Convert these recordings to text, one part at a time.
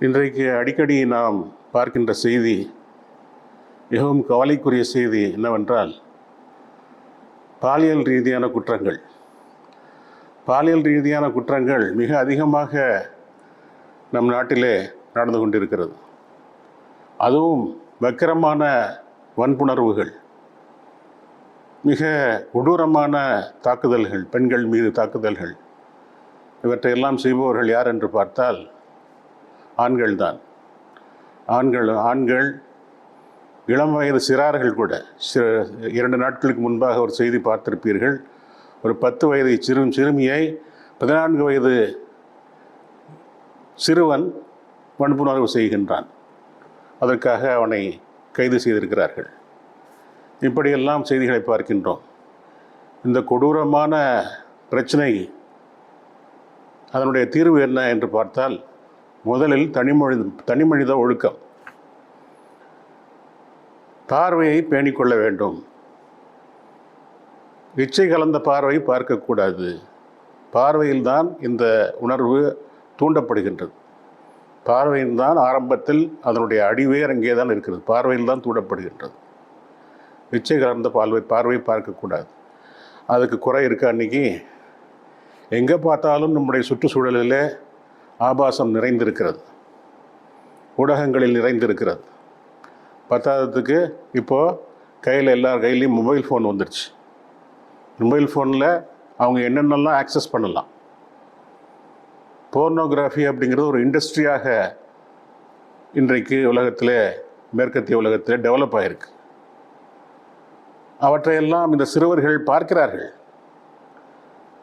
இன்றைக்கு அடிக்கடி நாம் பார்க்கின்ற செய்தி, மிகவும் கவலைக்குரிய செய்தி என்னவென்றால், பாலியல் ரீதியான குற்றங்கள். பாலியல் ரீதியான குற்றங்கள் மிக அதிகமாக நம் நாட்டிலே நடந்து கொண்டிருக்கிறது. அதுவும் வக்கிரமான வன்புணர்வுகள், மிக கொடூரமான தாக்குதல்கள், பெண்கள் மீது தாக்குதல்கள், இவற்றையெல்லாம் செய்பவர்கள் யார் என்று பார்த்தால் ஆண்கள்தான். ஆண்கள் இளம் வயது சிறார்கள் கூட. 2 நாட்களுக்கு முன்பாக ஒரு செய்தி பார்த்திருப்பீர்கள். ஒரு 10 வயது சிறுமியை 14 வயது சிறுவன் வன்புணர்வு செய்கின்றான். அதற்காக அவனை கைது செய்திருக்கிறார்கள். இப்படியெல்லாம் செய்திகளை பார்க்கின்றோம். இந்த கொடூரமான பிரச்சனை, அதனுடைய தீர்வு என்ன என்று பார்த்தால், முதலில் தனிமனித ஒழுக்கம். பார்வையை பேணிக்கொள்ள வேண்டும். இச்சை கலந்த பார்வை பார்க்கக்கூடாது. பார்வையில்தான் இந்த உணர்வு தூண்டப்படுகின்றது. பார்வையில்தான் ஆரம்பத்தில் அதனுடைய அடிவேர் அங்கே தான் இருக்கிறது. பார்வையில் தான் தூண்டப்படுகின்றது. இச்சை கலந்த பார்வை பார்க்கக்கூடாது. அதுக்கு குறை இருக்கா? அன்றைக்கி எங்கே பார்த்தாலும் நம்முடைய சுற்றுச்சூழலில் ஆபாசம் நிறைந்திருக்கிறது, ஊடகங்களில் நிறைந்திருக்கிறது. பத்தாததுக்கு இப்போது எல்லார் கையிலையும் மொபைல் ஃபோன் வந்துடுச்சு. மொபைல் ஃபோனில் அவங்க என்னென்னலாம் ஆக்சஸ் பண்ணலாம். போர்னோகிராஃபி அப்படிங்கிறது ஒரு இண்டஸ்ட்ரியாக இன்றைக்கு உலகத்தில், மேற்கத்திய உலகத்தில் டெவலப் ஆகிருக்கு. அவற்றையெல்லாம் இந்த சிறுவர்கள் பார்க்கிறார்கள்.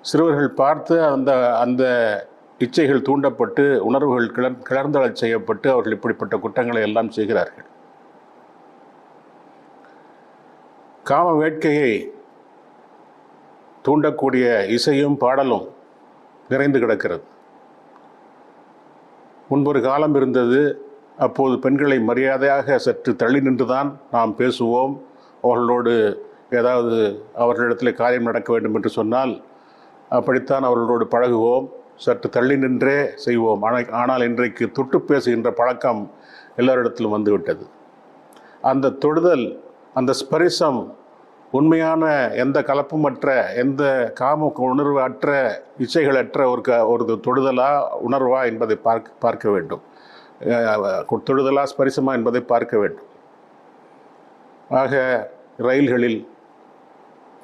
சிறுவர்கள் பார்த்து அந்த இச்சைகள் தூண்டப்பட்டு, உணர்வுகள் கிளர்ந்தளச் செய்யப்பட்டு அவர்கள் இப்படிப்பட்ட குற்றங்களை எல்லாம் செய்கிறார்கள். காம வேட்கையை தூண்டக்கூடிய இசையும் பாடலும் நிறைந்து கிடக்கிறது. முன்பொரு காலம் இருந்தது. அப்போது பெண்களை மரியாதையாக சற்று தள்ளி நின்றுதான் நாம் பேசுவோம். அவர்களோடு ஏதாவது அவர்களிடத்தில் காரியம் நடக்க வேண்டும் என்று சொன்னால் அப்படித்தான் அவர்களோடு பழகுவோம். சற்று தள்ளி நின்றே செய்வோம். ஆனால் இன்றைக்கு தொட்டு பேசுகின்ற பழக்கம் எல்லோரிடத்திலும் வந்துவிட்டது. அந்த தொடுதல், அந்த ஸ்பரிசம் உண்மையான எந்த கலப்புமற்ற, எந்த காம உணர்வு அற்ற, இச்சைகளற்ற ஒரு தொடுதலா உணர்வா என்பதை பார்க்க வேண்டும். தொடுதலா ஸ்பரிசமா என்பதை பார்க்க வேண்டும். ஆக ரயில்களில்,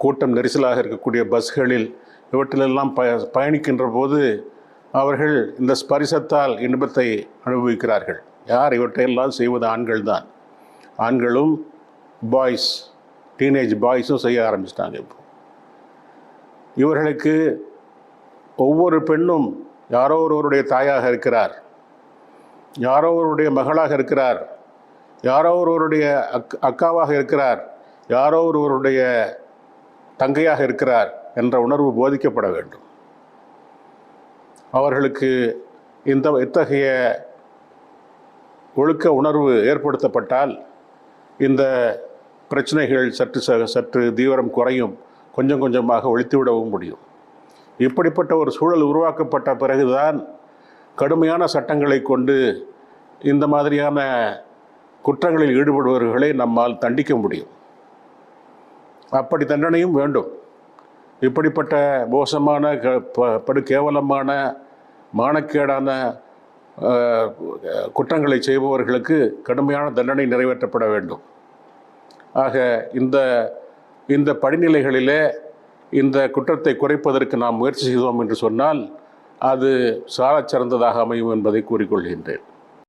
கூட்டம் நெரிசலாக இருக்கக்கூடிய பஸ்களில், இவற்றிலெல்லாம் பயணிக்கின்ற போது அவர்கள் இந்த ஸ்பரிசத்தால் இன்பத்தை அனுபவிக்கிறார்கள். யார் இவற்றையெல்லாம் செய்வது? ஆண்கள் தான். ஆண்களும் பாய்ஸ், டீனேஜ் பாய்ஸும் செய்ய ஆரம்பிச்சிட்டாங்க. இப்போ இவர்களுக்கு ஒவ்வொரு பெண்ணும் யாரோ ஒருவருடைய தாயாக இருக்கிறார், யாரோ ஒருவருடைய மகளாக இருக்கிறார், யாரோ ஒருவருடைய அக்காவாக இருக்கிறார், யாரோ ஒருவருடைய தங்கையாக இருக்கிறார் என்ற உணர்வு போதிக்கப்பட வேண்டும். அவர்களுக்கு இத்தகைய ஒழுக்க உணர்வு ஏற்படுத்தப்பட்டால் இந்த பிரச்சனைகள் சற்று தீவிரம் குறையும், கொஞ்சம் கொஞ்சமாக ஒழித்துவிடவும் முடியும். இப்படிப்பட்ட ஒரு சூழல் உருவாக்கப்பட்ட பிறகுதான் கடுமையான சட்டங்களை கொண்டு இந்த மாதிரியான குற்றங்களில் ஈடுபடுபவர்களை நம்மால் தண்டிக்க முடியும். அப்படி தண்டனையும் வேண்டும். இப்படிப்பட்ட மோசமான, கேவலமான, மானக்கேடான குற்றங்களை செய்பவர்களுக்கு கடுமையான தண்டனை நிறைவேற்றப்பட வேண்டும். ஆக இந்த படிநிலைகளிலே இந்த குற்றத்தை குறைப்பதற்கு நாம் முயற்சி செய்தோம் என்று சொன்னால் அது சாலச் சிறந்ததாக அமையும் என்பதை கூறிக்கொள்கின்றேன்.